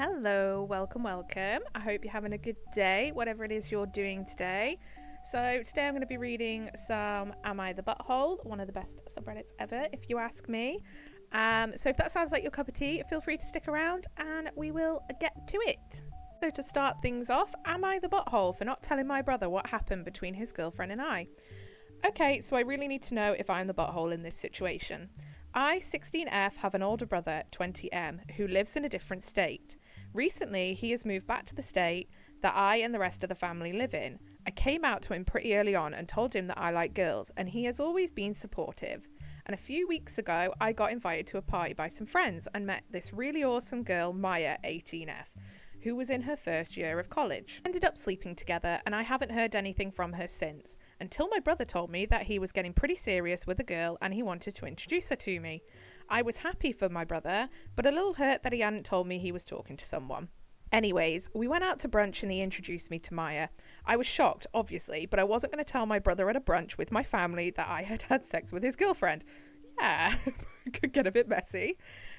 Hello, welcome. I hope you're having a good day, whatever it is you're doing today. So, today I'm going to be reading some Am I the Butthole, one of the best subreddits ever, if you ask me. So, if that sounds like your cup of tea, feel free to stick around and we will get to it. So, to start things off, am I the butthole for not telling my brother what happened between his girlfriend and I? Okay, so I really need to know if I'm the butthole in this situation. I, 16F, have an older brother, 20M, who lives in a different state. Recently, he has moved back to the state that I and the rest of the family live in. I came out to him pretty early on and told him that I like girls, and he has always been supportive. And a few weeks ago, I got invited to a party by some friends and met this really awesome girl, Maya, 18F, who was in her first year of college. Ended up sleeping together, and I haven't heard anything from her since, until my brother told me that he was getting pretty serious with a girl and he wanted to introduce her to me. I was happy for my brother, but a little hurt that he hadn't told me he was talking to someone. Anyways, we went out to brunch and he introduced me to Maya. I was shocked, obviously, but I wasn't going to tell my brother at a brunch with my family that I had had sex with his girlfriend. Yeah, could get a bit messy.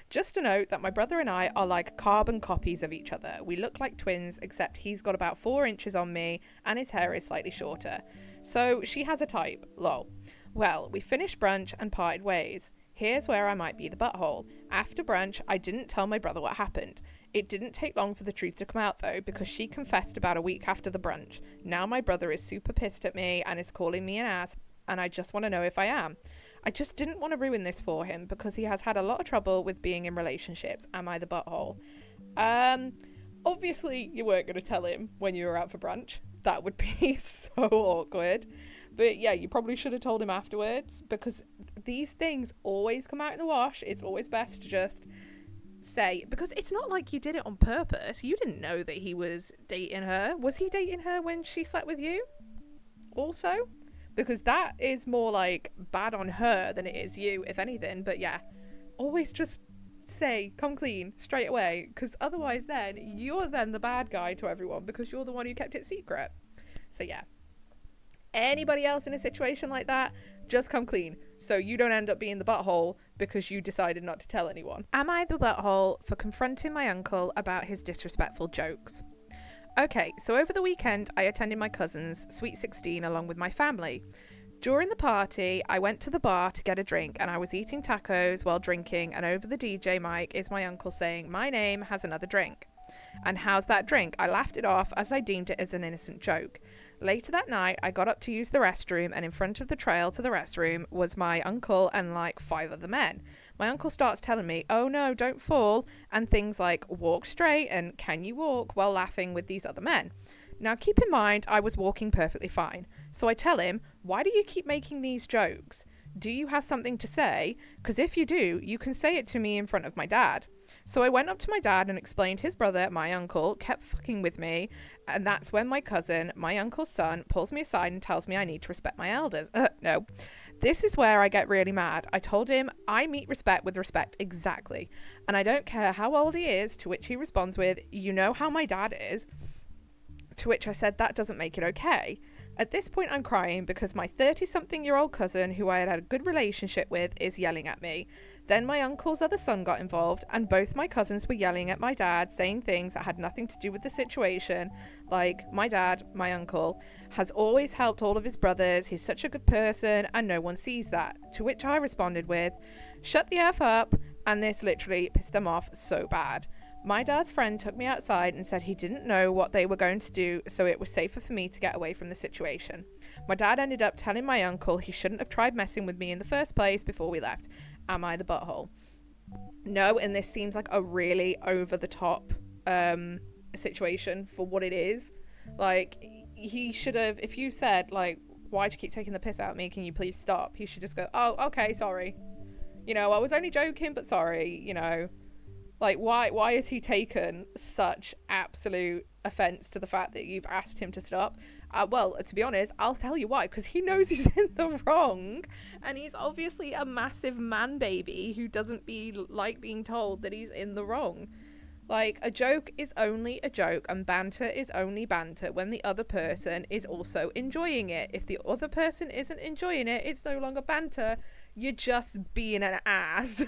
Just to note that my brother and I are like carbon copies of each other. We look like twins, except he's got about 4 inches on me and his hair is slightly shorter. So she has a type, lol. Well, we finished brunch and parted ways. Here's where I might be the butthole. After brunch, I didn't tell my brother what happened. It didn't take long for the truth to come out though, because she confessed about a week after the brunch. Now my brother is super pissed at me and is calling me an ass, and I just want to know if I am. I just didn't want to ruin this for him because he has had a lot of trouble with being in relationships. Am I the butthole? Obviously you weren't going to tell him when you were out for brunch. That would be so awkward. But yeah, you probably should have told him afterwards, because these things always come out in the wash. It's always best to just say, because it's not like you did it on purpose. You didn't know that he was dating her. Was he dating her when she slept with you also? Because that is more like bad on her than it is you, if anything. But yeah, always just say, come clean straight away, because otherwise then you're then the bad guy to everyone because you're the one who kept it secret. So yeah, anybody else in a situation like that, just come clean so you don't end up being the butthole because you decided not to tell anyone. Am I the butthole for confronting my uncle about his disrespectful jokes? Okay, so over the weekend I attended my cousin's Sweet 16 along with my family. During the party, I went to the bar to get a drink and I was eating tacos while drinking, and over the DJ mic is my uncle saying, "My name has another drink. And how's that drink?" I laughed it off as I deemed it as an innocent joke. Later that night, I got up to use the restroom, and in front of the trail to the restroom was my uncle and like 5 other men. My uncle starts telling me, "Oh no, don't fall," and things like "walk straight" and "can you walk," while laughing with these other men. Now keep in mind, I was walking perfectly fine. So I tell him, "Why do you keep making these jokes? Do you have something to say? Because if you do, you can say it to me in front of my dad." So I went up to my dad and explained his brother, my uncle, kept fucking with me, and that's when my cousin, my uncle's son, pulls me aside and tells me I need to respect my elders. No. This is where I get really mad. I told him I meet respect with respect, exactly. And I don't care how old he is, to which he responds with, "You know how my dad is." To which I said that doesn't make it okay. At this point I'm crying because my 30-something-year-old cousin, who I had a good relationship with, is yelling at me. Then my uncle's other son got involved, and both my cousins were yelling at my dad, saying things that had nothing to do with the situation, like, "My dad, my uncle, has always helped all of his brothers, he's such a good person, and no one sees that." To which I responded with, "Shut the F up," and this literally pissed them off so bad. My dad's friend took me outside and said he didn't know what they were going to do, so it was safer for me to get away from the situation. My dad ended up telling my uncle he shouldn't have tried messing with me in the first place before we left. Am I the butthole? No, and this seems like a really over-the-top situation for what it is. Like, he should have, if you said, like, "Why do you keep taking the piss out of me? Can you please stop?" He should just go, "Oh, okay, sorry. You know, I was only joking, but sorry," you know. Like, why has he taken such absolute offense to the fact that you've asked him to stop? Well, to be honest, I'll tell you why. Because he knows he's in the wrong. And he's obviously a massive man baby who doesn't like being told that he's in the wrong. Like, a joke is only a joke and banter is only banter when the other person is also enjoying it. If the other person isn't enjoying it, it's no longer banter. You're just being an ass.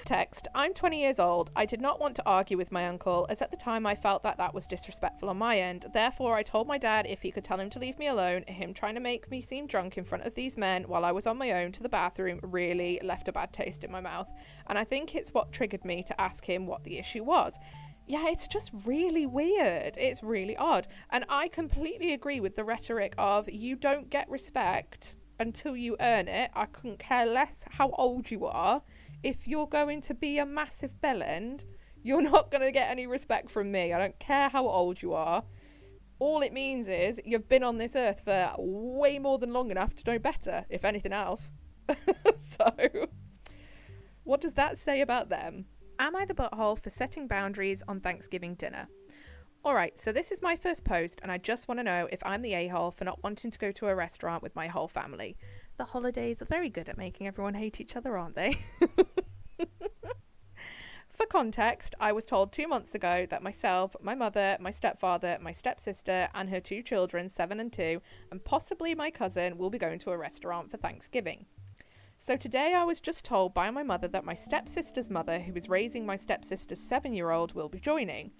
Text, I'm 20 years old. I did not want to argue with my uncle, as at the time I felt that was disrespectful on my end. Therefore, I told my dad if he could tell him to leave me alone. Him trying to make me seem drunk in front of these men while I was on my own to the bathroom really left a bad taste in my mouth. And I think it's what triggered me to ask him what the issue was. Yeah, it's just really weird. It's really odd. And I completely agree with the rhetoric of you don't get respect until you earn it. I couldn't care less how old you are. If you're going to be a massive bellend, you're not going to get any respect from me. I don't care how old you are. All it means is you've been on this earth for way more than long enough to know better, if anything else. So, what does that say about them? Am I the butthole for setting boundaries on Thanksgiving dinner? Alright, so this is my first post, and I just want to know if I'm the a-hole for not wanting to go to a restaurant with my whole family. The holidays are very good at making everyone hate each other, aren't they? For context, I was told 2 months ago that myself, my mother, my stepfather, my stepsister, and her 2 children, 7 and 2, and possibly my cousin, will be going to a restaurant for Thanksgiving. So today I was just told by my mother that my stepsister's mother, who is raising my stepsister's 7-year-old, will be joining.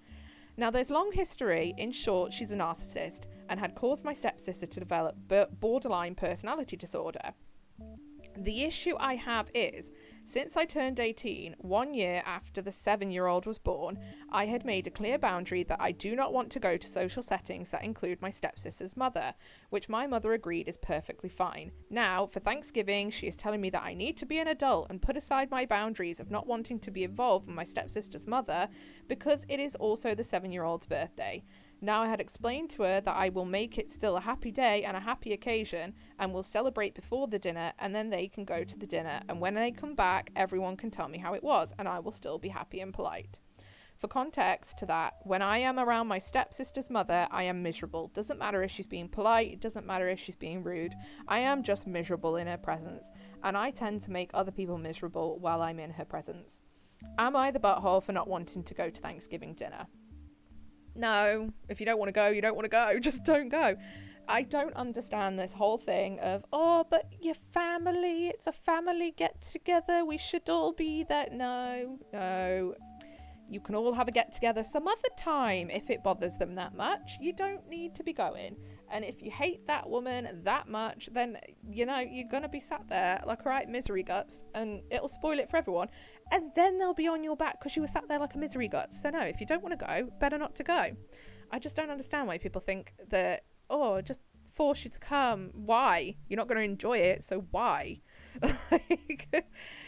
Now, there's long history. In short, she's a narcissist and had caused my stepsister to develop borderline personality disorder. The issue I have is, since I turned 18, 1 year after the 7-year-old was born, I had made a clear boundary that I do not want to go to social settings that include my stepsister's mother, which my mother agreed is perfectly fine. Now, for Thanksgiving, she is telling me that I need to be an adult and put aside my boundaries of not wanting to be involved with my stepsister's mother because it is also the 7-year-old's birthday. Now I had explained to her that I will make it still a happy day and a happy occasion and will celebrate before the dinner, and then they can go to the dinner, and when they come back everyone can tell me how it was and I will still be happy and polite. For context to that, when I am around my stepsister's mother, I am miserable. Doesn't matter if she's being polite, it doesn't matter if she's being rude. I am just miserable in her presence, and I tend to make other people miserable while I'm in her presence. Am I the butthole for not wanting to go to Thanksgiving dinner? No, if you don't want to go, you don't want to go. Just don't go. I don't understand this whole thing of, oh, but your family, it's a family get together, we should all be there. No. You can all have a get together some other time if it bothers them that much. You don't need to be going. And if you hate that woman that much, then, you're going to be sat there like a right misery guts, and it'll spoil it for everyone. And then they'll be on your back because you were sat there like a misery guts. So no, if you don't want to go, better not to go. I just don't understand why people think that, oh, just force you to come. Why? You're not going to enjoy it, so why?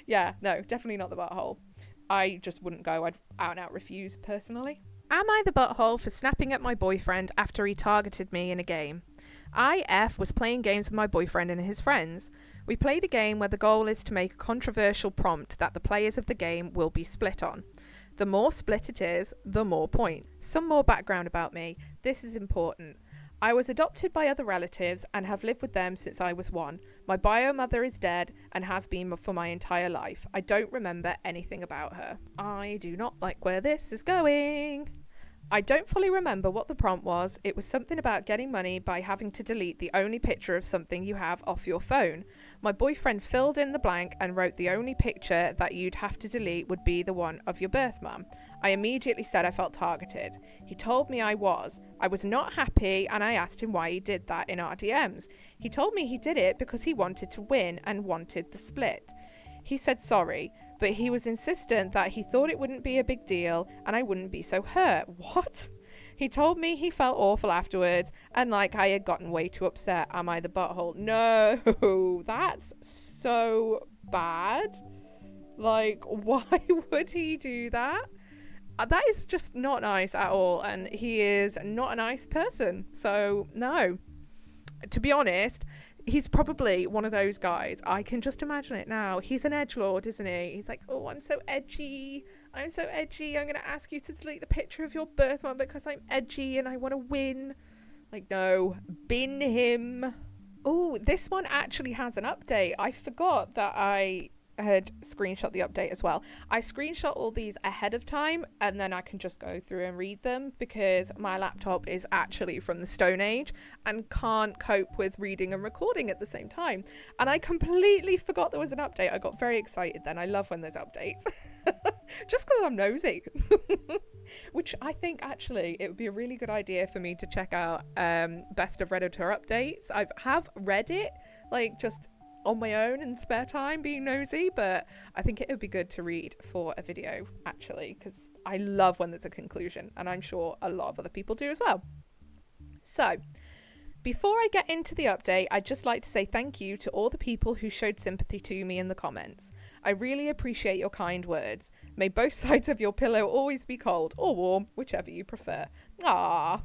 Yeah, no, definitely not the butthole. I just wouldn't go. I'd out and out refuse personally. Am I the butthole for snapping at my boyfriend after he targeted me in a game? IF was playing games with my boyfriend and his friends. We played a game where the goal is to make a controversial prompt that the players of the game will be split on. The more split it is, the more point. Some more background about me. This is important. I was adopted by other relatives and have lived with them since I was 1. My bio mother is dead and has been for my entire life. I don't remember anything about her. I do not like where this is going. I don't fully remember what the prompt was. It was something about getting money by having to delete the only picture of something you have off your phone. My boyfriend filled in the blank and wrote the only picture that you'd have to delete would be the one of your birth mum. I immediately said I felt targeted. He told me I was. I was not happy and I asked him why he did that in our DMs. He told me he did it because he wanted to win and wanted the split. He said sorry, but he was insistent that he thought it wouldn't be a big deal and I wouldn't be so hurt. What? He told me he felt awful afterwards and like I had gotten way too upset. Am I the butthole? No, that's so bad. Like, why would he do that? That is just not nice at all, and he is not a nice person. So, no. To be honest, he's probably one of those guys. I can just imagine it now. He's an edgelord, isn't he? He's like, oh, I'm so edgy. I'm going to ask you to delete the picture of your birth mum because I'm edgy and I want to win. Like, no. Bin him. Oh, this one actually has an update. I forgot that I had screenshot the update as well. I screenshot all these ahead of time and then I can just go through and read them because my laptop is actually from the Stone Age and can't cope with reading and recording at the same time. And I completely forgot there was an update. I got very excited then. I love when there's updates. Just because I'm nosy. Which I think actually it would be a really good idea for me to check out Best of Redditor updates. I have read it like just on my own in spare time being nosy, but I think it would be good to read for a video actually, because I love when there's a conclusion and I'm sure a lot of other people do as well. So before I get into the update, I'd just like to say thank you to all the people who showed sympathy to me in the comments. I really appreciate your kind words. May both sides of your pillow always be cold or warm, whichever you prefer. Ah.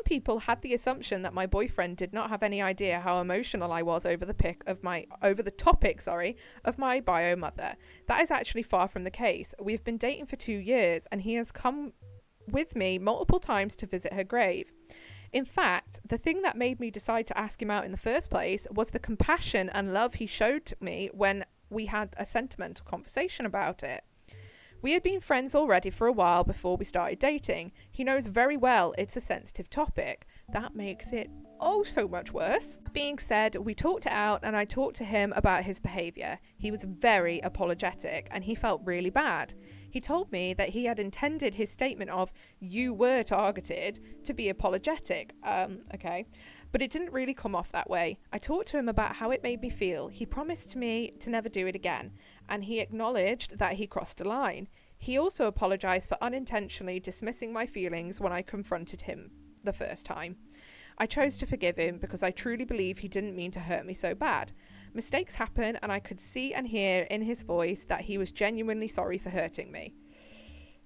People had the assumption that my boyfriend did not have any idea how emotional I was over the topic of my bio mother. That is actually far from the case. We've been dating for 2 years and he has come with me multiple times to visit her grave. In fact, the thing that made me decide to ask him out in the first place was the compassion and love he showed me when we had a sentimental conversation about it. We had been friends already for a while before we started dating. He knows very well it's a sensitive topic. That makes it oh so much worse. That being said, we talked it out and I talked to him about his behaviour. He was very apologetic and he felt really bad. He told me that he had intended his statement of "you were targeted" to be apologetic. Okay. But it didn't really come off that way. I talked to him about how it made me feel. He promised me to never do it again, and he acknowledged that he crossed a line. He also apologised for unintentionally dismissing my feelings when I confronted him the first time. I chose to forgive him because I truly believe he didn't mean to hurt me so bad. Mistakes happen, and I could see and hear in his voice that he was genuinely sorry for hurting me.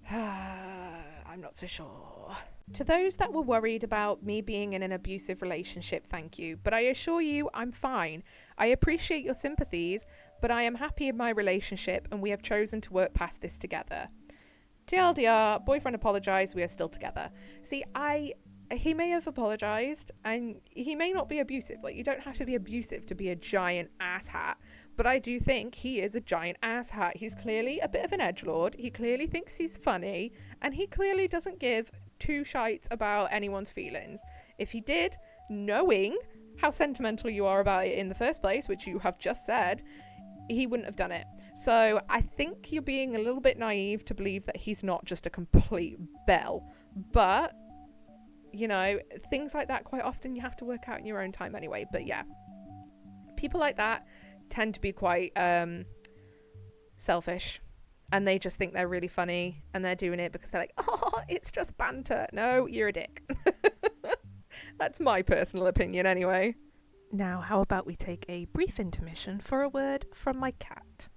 I'm not so sure. To those that were worried about me being in an abusive relationship, thank you. But I assure you, I'm fine. I appreciate your sympathies, but I am happy in my relationship and we have chosen to work past this together. TLDR, boyfriend apologised, we are still together. See, he may have apologised and he may not be abusive. Like, you don't have to be abusive to be a giant asshat. But I do think he is a giant asshat. He's clearly a bit of an edgelord. He clearly thinks he's funny and he clearly doesn't give two shites about anyone's feelings. If he did, knowing how sentimental you are about it in the first place, which you have just said, he wouldn't have done it. So I think you're being a little bit naive to believe that he's not just a complete bell. But, you know, things like that quite often you have to work out in your own time anyway. But yeah, people like that tend to be quite selfish. And they just think they're really funny and they're doing it because they're like, oh, it's just banter. No, you're a dick. That's my personal opinion anyway. Now, how about we take a brief intermission for a word from my cat?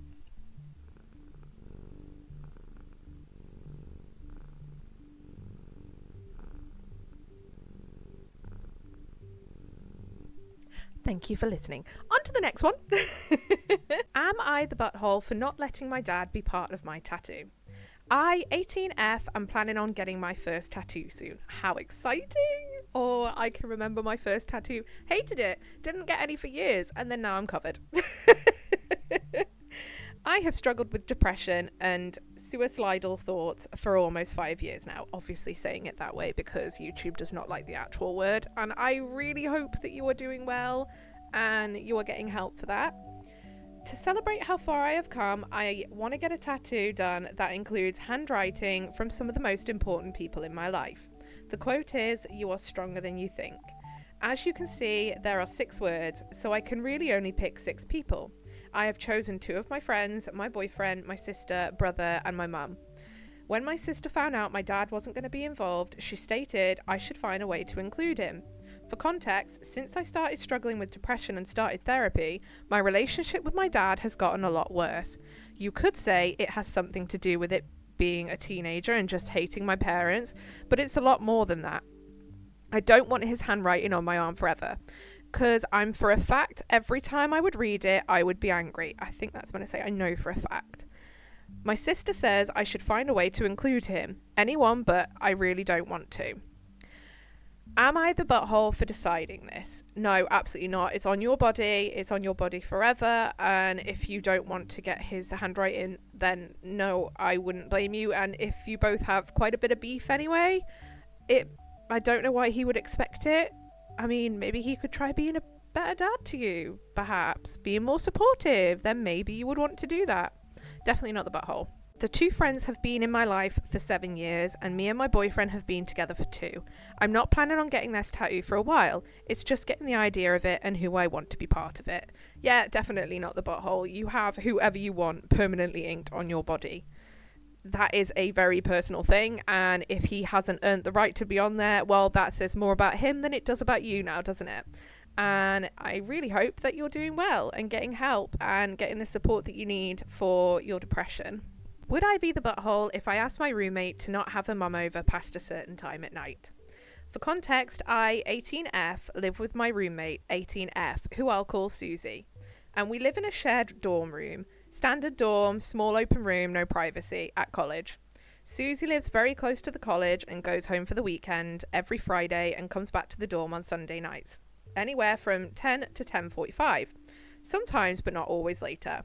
Thank you for listening. On to the next one. Am I the butthole for not letting my dad be part of my tattoo? I, 18F, am planning on getting my first tattoo soon. How exciting! Or I can remember my first tattoo. Hated it. Didn't get any for years. And then now I'm covered. I have struggled with depression and suicidal thoughts for almost 5 years now. Obviously saying it that way because YouTube does not like the actual word. And I really hope that you are doing well and you are getting help for that. To celebrate how far I have come, I want to get a tattoo done that includes handwriting from some of the most important people in my life. The quote is, "You are stronger than you think." As you can see, there are 6 words, so I can really only pick 6 people. I have chosen 2 of my friends, my boyfriend, my sister, brother, and my mum. When my sister found out my dad wasn't going to be involved, she stated I should find a way to include him. For context, since I started struggling with depression and started therapy, my relationship with my dad has gotten a lot worse. You could say it has something to do with it being a teenager and just hating my parents, but it's a lot more than that. I don't want his handwriting on my arm forever, because I'm for a fact every time I would read it, I would be angry. I think that's when I say I know for a fact. My sister says I should find a way to include him. Anyone, but I really don't want to. Am I the butthole for deciding this? No, absolutely not. It's on your body. It's on your body forever. And if you don't want to get his handwriting, then no, I wouldn't blame you. And if you both have quite a bit of beef anyway, I don't know why he would expect it. I mean, maybe he could try being a better dad to you, perhaps. Being more supportive, then maybe you would want to do that. Definitely not the butthole. The two friends have been in my life for 7 years, and me and my boyfriend have been together for 2. I'm not planning on getting this tattoo for a while. It's just getting the idea of it and who I want to be part of it. Yeah, definitely not the butthole. You have whoever you want permanently inked on your body. That is a very personal thing, and if he hasn't earned the right to be on there, well, that says more about him than it does about you now, doesn't it? And I really hope that you're doing well and getting help and getting the support that you need for your depression. Would I be the butthole if I asked my roommate to not have her mum over past a certain time at night? For context, I, 18F, live with my roommate, 18F, who I'll call Susie. And we live in a shared dorm room. Standard dorm, small open room, no privacy, at college. Susie lives very close to the college and goes home for the weekend every Friday and comes back to the dorm on Sunday nights. Anywhere from 10 to 10:45. Sometimes, but not always later.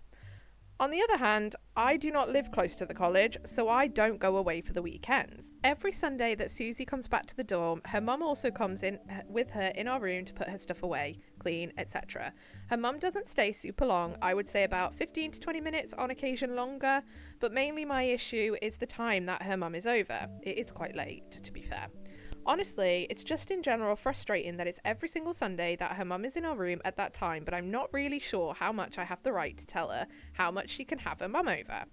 On the other hand, I do not live close to the college, so I don't go away for the weekends. Every Sunday that Susie comes back to the dorm, her mum also comes in with her in our room to put her stuff away, clean, etc. Her mum doesn't stay super long, I would say about 15 to 20 minutes, on occasion longer, but mainly my issue is the time that her mum is over. It is quite late, to be fair. Honestly, it's just in general frustrating that it's every single Sunday that her mum is in our room at that time, but I'm not really sure how much I have the right to tell her how much she can have her mum over.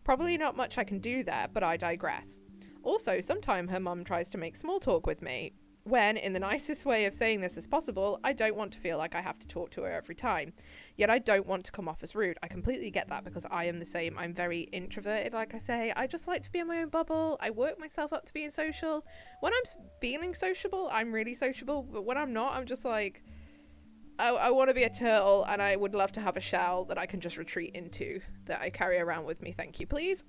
Probably not much I can do there, but I digress. Also, sometimes her mum tries to make small talk with me, when, in the nicest way of saying this as possible, I don't want to feel like I have to talk to her every time. Yet I don't want to come off as rude. I completely get that because I am the same. I'm very introverted, like I say. I just like to be in my own bubble. I work myself up to being social. When I'm feeling sociable, I'm really sociable. But when I'm not, I'm just like, I want to be a turtle and I would love to have a shell that I can just retreat into, that I carry around with me. Thank you, please.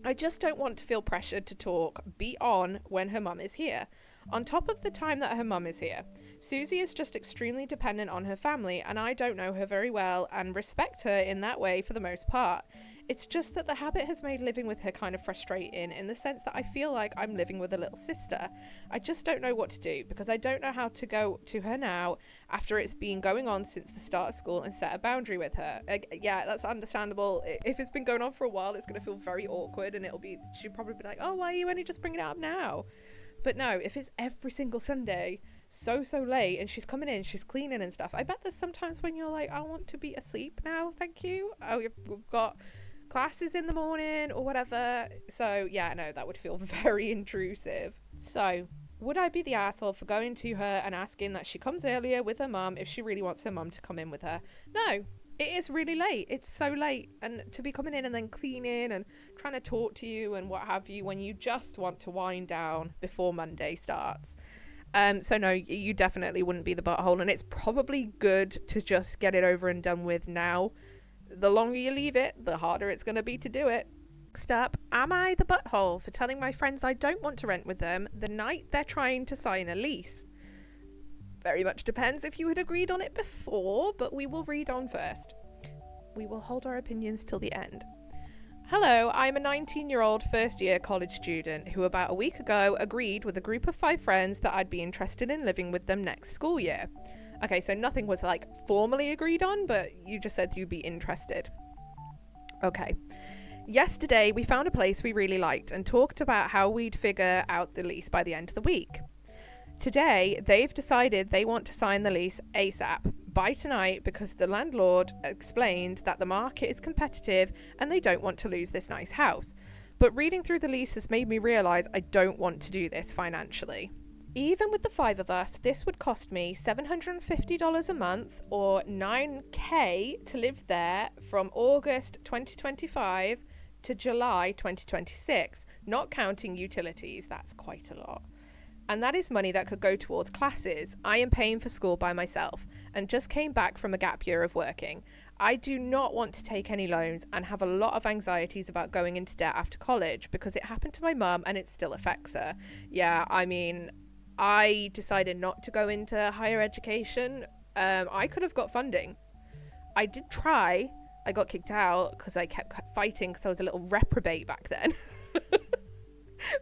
I just don't want to feel pressured to talk, be on when her mum is here. On top of the time that her mum is here, Susie is just extremely dependent on her family, and I don't know her very well and respect her in that way for the most part. It's just that the habit has made living with her kind of frustrating in the sense that I feel like I'm living with a little sister. I just don't know what to do because I don't know how to go to her now after it's been going on since the start of school and set a boundary with her. Yeah, that's understandable. If it's been going on for a while, it's going to feel very awkward and she'll probably be like, oh, why are you only just bringing it up now? But no, if it's every single Sunday, so late, and she's coming in, she's cleaning and stuff, I bet there's sometimes when you're like, I want to be asleep now, thank you. Oh, we've got classes in the morning or whatever. So yeah, no, that would feel very intrusive. So would I be the asshole for going to her and asking that she comes earlier with her mum if she really wants her mum to come in with her? No, it is really late. It's so late, and to be coming in and then cleaning and trying to talk to you and what have you when you just want to wind down before Monday starts. So no, you definitely wouldn't be the butthole, and it's probably good to just get it over and done with now. The longer you leave it, the harder it's going to be to do it. Next up, am I the butthole for telling my friends I don't want to rent with them the night they're trying to sign a lease? Very much depends if you had agreed on it before, but we will read on first. We will hold our opinions till the end. Hello, I'm a 19-year-old first-year college student who about a week ago agreed with a group of 5 friends that I'd be interested in living with them next school year. Okay, so nothing was like formally agreed on, but you just said you'd be interested. Okay. Yesterday, we found a place we really liked and talked about how we'd figure out the lease by the end of the week. Today, they've decided they want to sign the lease ASAP, by tonight, because the landlord explained that the market is competitive and they don't want to lose this nice house. But reading through the lease has made me realise I don't want to do this financially. Even with the 5 of us, this would cost me $750 a month or $9,000 to live there from August 2025 to July 2026, not counting utilities. That's quite a lot. And that is money that could go towards classes I am paying for school by myself and just came back from a gap year of working. I do not want to take any loans and have a lot of anxieties about going into debt after college because it happened to my mum and it still affects her. Yeah, I mean, I decided not to go into higher education. I could have got funding. I did try. I got kicked out because I kept fighting because I was a little reprobate back then.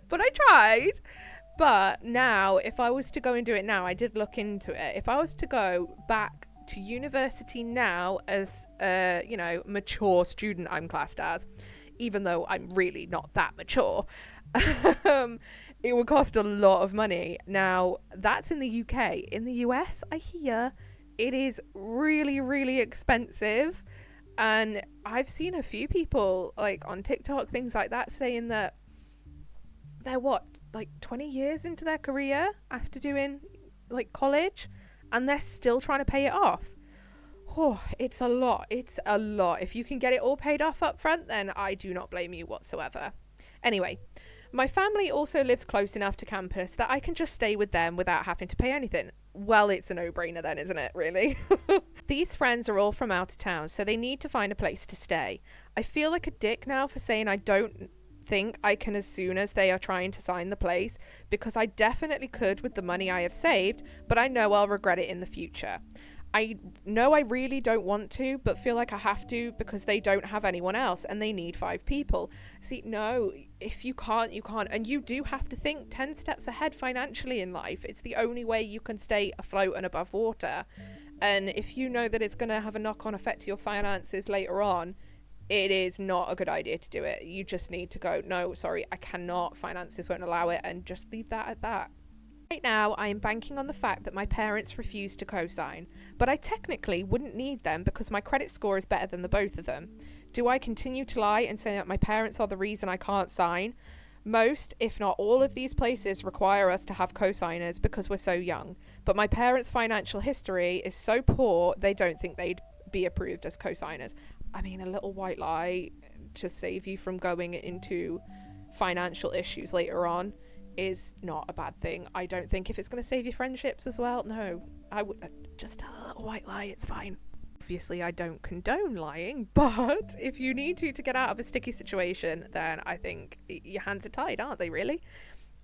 But I tried. But now, if I was to go and do it now, I did look into it. If I was to go back to university now as a, mature student I'm classed as, even though I'm really not that mature, it would cost a lot of money. Now, that's in the UK. In the US, I hear it is really, really expensive. And I've seen a few people, like, on TikTok, things like that, saying that they're 20 years into their career after doing, like, college, and they're still trying to pay it off. Oh, it's a lot. It's a lot. If you can get it all paid off up front, then I do not blame you whatsoever. Anyway, my family also lives close enough to campus that I can just stay with them without having to pay anything. Well, it's a no-brainer then, isn't it, really? These friends are all from out of town, so they need to find a place to stay. I feel like a dick now for saying I don't think I can as soon as they are trying to sign the place, because I definitely could with the money I have saved, but I know I'll regret it in the future. I know I really don't want to, but feel like I have to because they don't have anyone else and they need 5 people. See, no, if you can't, you can't. And you do have to think 10 steps ahead financially in life. It's the only way you can stay afloat and above water. And if you know that it's going to have a knock-on effect to your finances later on, it is not a good idea to do it. You just need to go, no, sorry, I cannot. Finances won't allow it, and just leave that at that. Right now, I am banking on the fact that my parents refuse to co-sign, but I technically wouldn't need them because my credit score is better than the both of them. Do I continue to lie and say that my parents are the reason I can't sign? Most, if not all of these places require us to have co-signers because we're so young, but my parents' financial history is so poor they don't think they'd be approved as co-signers. I mean, a little white lie to save you from going into financial issues later on is not a bad thing. I don't think if it's going to save your friendships as well, no, I would just tell a little white lie, it's fine. Obviously, I don't condone lying, but if you need to get out of a sticky situation, then I think your hands are tied, aren't they, really?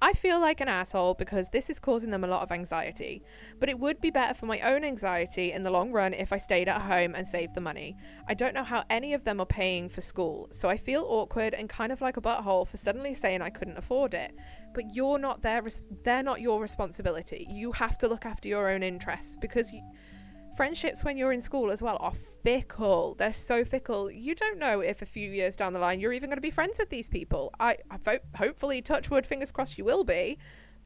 I feel like an asshole because this is causing them a lot of anxiety, but it would be better for my own anxiety in the long run if I stayed at home and saved the money. I don't know how any of them are paying for school, so I feel awkward and kind of like a butthole for suddenly saying I couldn't afford it. But they're not your responsibility. You have to look after your own interests because friendships when you're in school as well are fickle. They're so fickle. You don't know if a few years down the line you're even going to be friends with these people. I hopefully, touch wood, fingers crossed, you will be.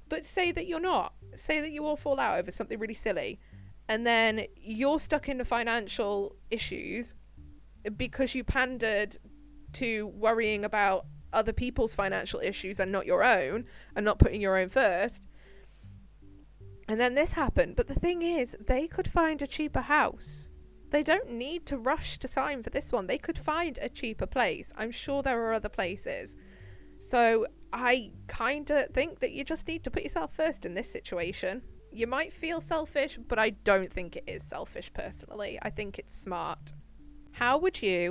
But say that you're not. Say that you all fall out over something really silly. And then you're stuck in the financial issues because you pandered to worrying about other people's financial issues and not your own, and not putting your own first. And then this happened. But the thing is, they could find a cheaper house. They don't need to rush to sign for this one. They could find a cheaper place. I'm sure there are other places. So I kind of think that you just need to put yourself first in this situation. You might feel selfish, but I don't think it is selfish personally. I think it's smart. How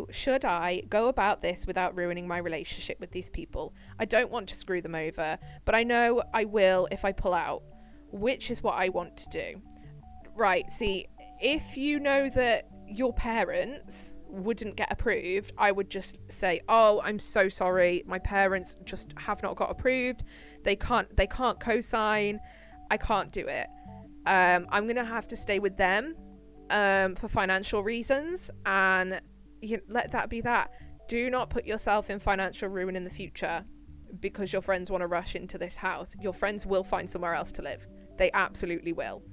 should I go about this without ruining my relationship with these people? I don't want to screw them over, but I know I will if I pull out. Which is what I want to do. Right, see, if you know that your parents wouldn't get approved, I would just say, oh, I'm so sorry, my parents just have not got approved, they can't co-sign, I can't do it. I'm gonna have to stay with them for financial reasons, and let that be that. Do not put yourself in financial ruin in the future because your friends want to rush into this house. Your friends will find somewhere else to live. They absolutely will.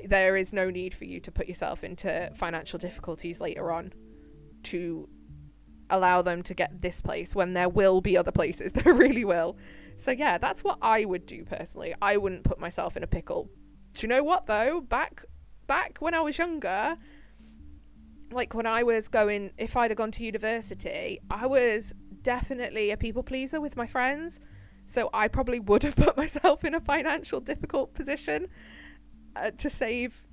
There is no need for you to put yourself into financial difficulties later on to allow them to get this place when there will be other places. There really will. So yeah, that's what I would do personally. I wouldn't put myself in a pickle. Do you know what though? Back when I was younger, like when I was if I'd have gone to university, I was definitely a people pleaser with my friends. So I probably would have put myself in a financial difficult position to save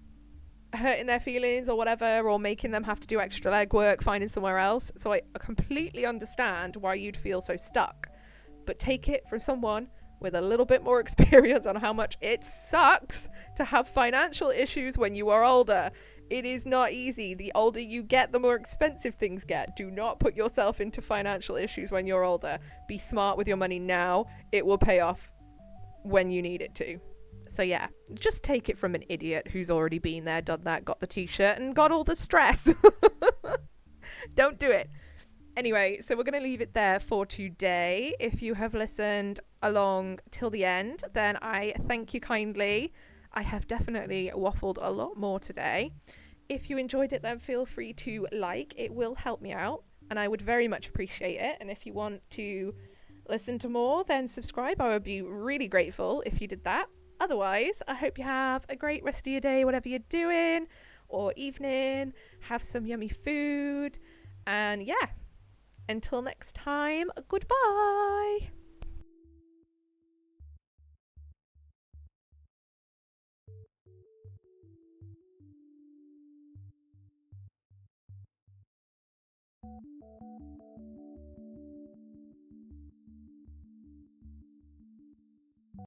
hurting their feelings or whatever, or making them have to do extra legwork, finding somewhere else. So I completely understand why you'd feel so stuck. But take it from someone with a little bit more experience on how much it sucks to have financial issues when you are older. It is not easy. The older you get, the more expensive things get. Do not put yourself into financial issues when you're older. Be smart with your money now. It will pay off when you need it to. So yeah, just take it from an idiot who's already been there, done that, got the t-shirt and got all the stress. Don't do it. Anyway, so we're going to leave it there for today. If you have listened along till the end, then I thank you kindly. I have definitely waffled a lot more today. If you enjoyed it, then feel free to like. It will help me out, and I would very much appreciate it. And if you want to listen to more, then subscribe. I would be really grateful if you did that. Otherwise, I hope you have a great rest of your day, whatever you're doing, or evening. Have some yummy food. And yeah, until next time, goodbye.